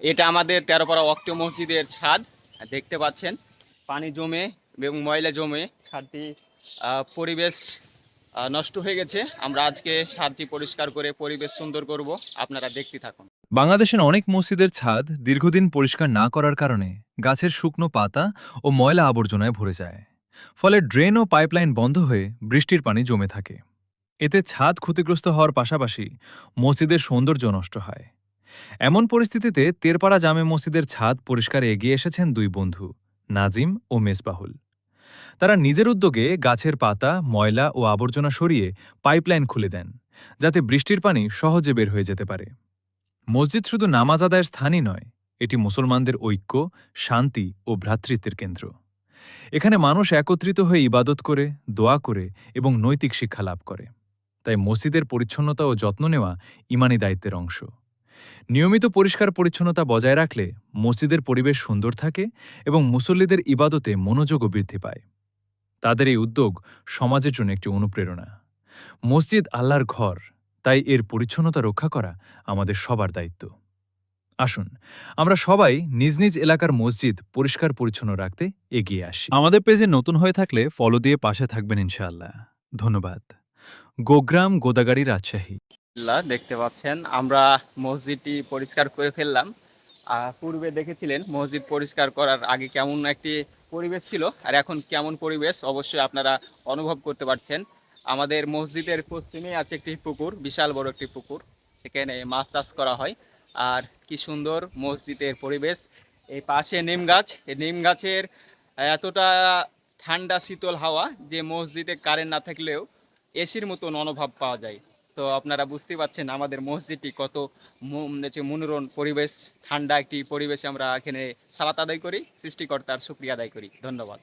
এটা আমাদের তেরোপাড়া ওয়াক্ত মসজিদের ছাদ। দেখতে পাচ্ছেন পানি জমে এবং ময়লা জমে ছাদটি পরিবেশ নষ্ট হয়ে গেছে। আমরা আজকে ছাদটি পরিষ্কার করে পরিবেশ সুন্দর করব, আপনারা দেখতে থাকুন। বাংলাদেশের অনেক মসজিদের ছাদ দীর্ঘদিন পরিষ্কার না করার কারণে গাছের শুকনো পাতা ও ময়লা আবর্জনায় ভরে যায়। ফলে ড্রেন ও পাইপলাইন বন্ধ হয়ে বৃষ্টির পানি জমে থাকে। এতে ছাদ ক্ষতিগ্রস্ত হওয়ার পাশাপাশি মসজিদের সৌন্দর্য নষ্ট হয়। এমন পরিস্থিতিতে তেরপাড়া জামে মসজিদের ছাদ পরিষ্কারে এগিয়ে এসেছেন দুই বন্ধু, নাজিম ও মেসবাহুল। তারা নিজের উদ্যোগে গাছের পাতা, ময়লা ও আবর্জনা সরিয়ে পাইপলাইন খুলে দেন, যাতে বৃষ্টির পানি সহজে বের হয়ে যেতে পারে। মসজিদ শুধু নামাজ আদায়ের স্থানই নয়, এটি মুসলমানদের ঐক্য, শান্তি ও ভ্রাতৃত্বের কেন্দ্র। এখানে মানুষ একত্রিত হয়ে ইবাদত করে, দোয়া করে এবং নৈতিক শিক্ষা লাভ করে। তাই মসজিদের পরিচ্ছন্নতা ও যত্ন নেওয়া ইমানি দায়িত্বের অংশ। নিয়মিত পরিষ্কার পরিচ্ছন্নতা বজায় রাখলে মসজিদের পরিবেশ সুন্দর থাকে এবং মুসল্লিদের ইবাদতে মনোযোগও বৃদ্ধি পায়। তাদের এই উদ্যোগ সমাজের জন্য একটি অনুপ্রেরণা। মসজিদ আল্লাহর ঘর, তাই এর পরিচ্ছন্নতা রক্ষা করা আমাদের সবার দায়িত্ব। আসুন আমরা সবাই নিজ নিজ এলাকার মসজিদ পরিষ্কার পরিচ্ছন্ন রাখতে এগিয়ে আসি। আমাদের পেজে নতুন হয়ে থাকলে ফলো দিয়ে পাশে থাকবেন ইনশাআল্লাহ। ধন্যবাদ। গোগ্রাম, গোদাগাড়ি, রাজশাহী। দেখতে পাচ্ছেন আমরা মসজিদটি পরিষ্কার করে ফেললাম। পূর্বে দেখেছিলেন মসজিদ পরিষ্কার করার আগে কেমন একটি পরিবেশ ছিল আর এখন কেমন পরিবেশ, অবশ্যই আপনারা অনুভব করতে পারছেন। আমাদের মসজিদের পশ্চিমে আছে একটি পুকুর, বিশাল বড় একটি পুকুর, সেখানে মাছ চাষ করা হয়। আর কি সুন্দর মসজিদের পরিবেশ। এই পাশে নিম গাছ, এই নিম গাছের এতটা ঠান্ডা শীতল হাওয়া যে মসজিদে কারেন্ট না থাকলেও এসির মতন অনুভব পাওয়া যায়। তো আপনারা বুঝতে পারছেন আমাদের মসজিদটি কত মনোরম পরিবেশ, ঠান্ডা একটি পরিবেশে আমরা এখানে সালাত আদায় করি, সৃষ্টিকর্তার শুকরিয়া আদায় করি। ধন্যবাদ।